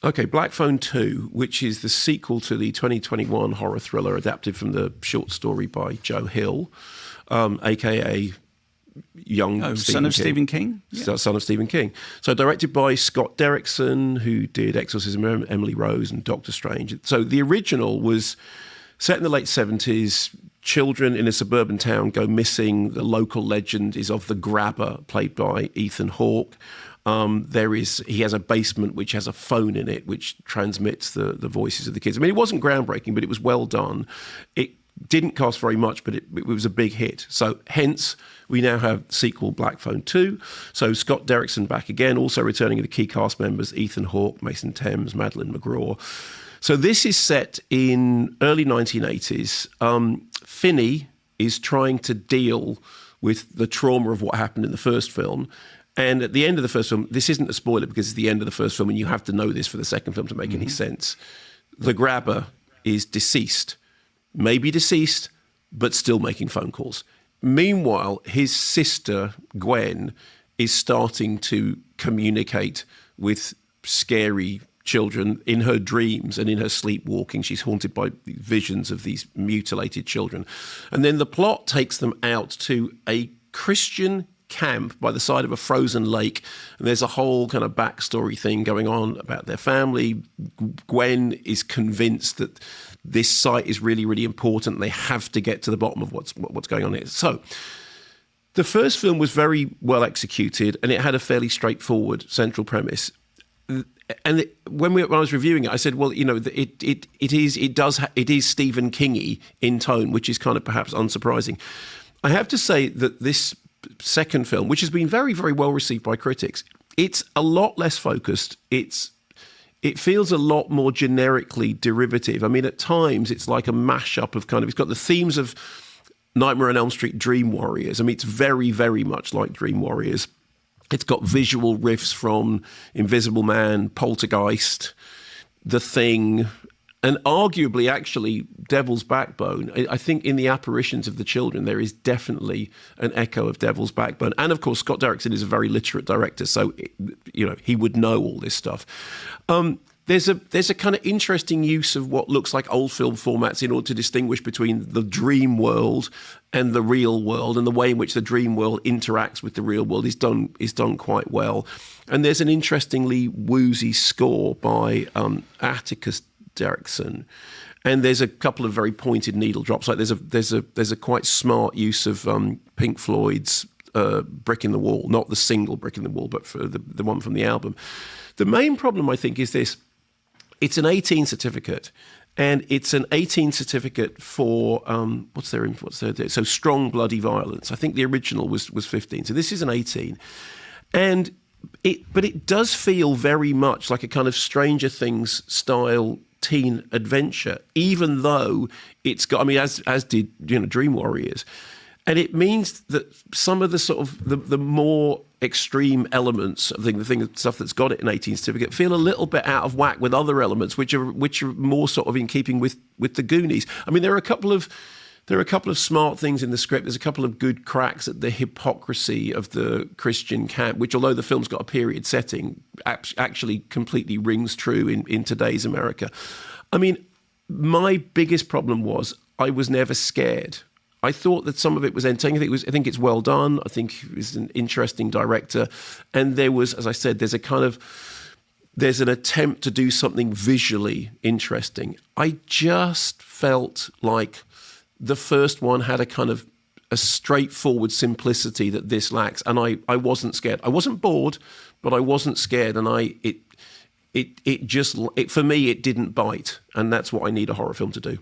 Okay, Black Phone 2, which is the sequel to the 2021 horror thriller adapted from the short story by Joe Hill, a.k.a. Son of Stephen King? Yeah. Son of Stephen King. So directed by Scott Derrickson, who did Exorcism, Emily Rose and Doctor Strange. So the original was set in the late 70s. Children in a suburban town go missing. The local legend is of the grabber, played by Ethan Hawke. He has a basement which has a phone in it, which transmits the voices of the kids. I mean, it wasn't groundbreaking, but it was well done. It didn't cost very much, but it was a big hit. So hence, we now have sequel Black Phone 2. So Scott Derrickson back again, also returning the key cast members, Ethan Hawke, Mason Thames, Madeline McGraw. So this is set in early 1980s. Finney is trying to deal with the trauma of what happened in the first film. And at the end of the first film, this isn't a spoiler because it's the end of the first film and you have to know this for the second film to make any sense. The grabber is deceased, maybe deceased, but still making phone calls. Meanwhile, his sister, Gwen, is starting to communicate with scary children in her dreams and in her sleepwalking. She's haunted by visions of these mutilated children. And then the plot takes them out to a Christian camp by the side of a frozen lake, and there's a whole kind of backstory thing going on about their family. Gwen is convinced that this site is really, really important. They have to get to the bottom of what's going on here. So the first film was very well executed, and it had a fairly straightforward central premise. And when I was reviewing it, I said, well, you know, it is Stephen King-y in tone, which is kind of perhaps unsurprising. I have to say that this second film, which has been very, very well received by critics, it's a lot less focused. It feels a lot more generically derivative. I mean, at times it's like a mashup of it's got the themes of Nightmare on Elm Street, Dream Warriors. I mean, it's very, very much like Dream Warriors. It's got visual riffs from Invisible Man, Poltergeist, The Thing, and arguably, actually, Devil's Backbone. I think in the apparitions of the children, there is definitely an echo of Devil's Backbone. And of course, Scott Derrickson is a very literate director, so he would know all this stuff. There's a kind of interesting use of what looks like old film formats in order to distinguish between the dream world and the real world, and the way in which the dream world interacts with the real world is done quite well. And there's an interestingly woozy score by Atticus Derrickson, and there's a couple of very pointed needle drops. Like there's a quite smart use of Pink Floyd's Brick in the Wall, not the single Brick in the Wall, but for the one from the album. The main problem, I think, is this: it's an 18 certificate, and it's an 18 certificate for so strong bloody violence. I think the original was 15, so this is an 18, but it does feel very much like a kind of Stranger Things style teen adventure, even though it's got, I mean, as did Dream Warriors, and it means that some of the sort of the more extreme elements of the stuff that's got it in 18 certificate feel a little bit out of whack with other elements which are more sort of in keeping with the Goonies. I mean, there are a couple of smart things in the script. There's a couple of good cracks at the hypocrisy of the Christian camp, which, although the film's got a period setting, actually completely rings true in today's America. I mean, my biggest problem was I was never scared. I thought that some of it was entertaining. I think it's well done. I think he's an interesting director. And there was, as I said, there's an attempt to do something visually interesting. I just felt like the first one had a kind of a straightforward simplicity that this lacks, and I wasn't scared. I wasn't bored, but I wasn't scared, and for me, it didn't bite, and that's what I need a horror film to do.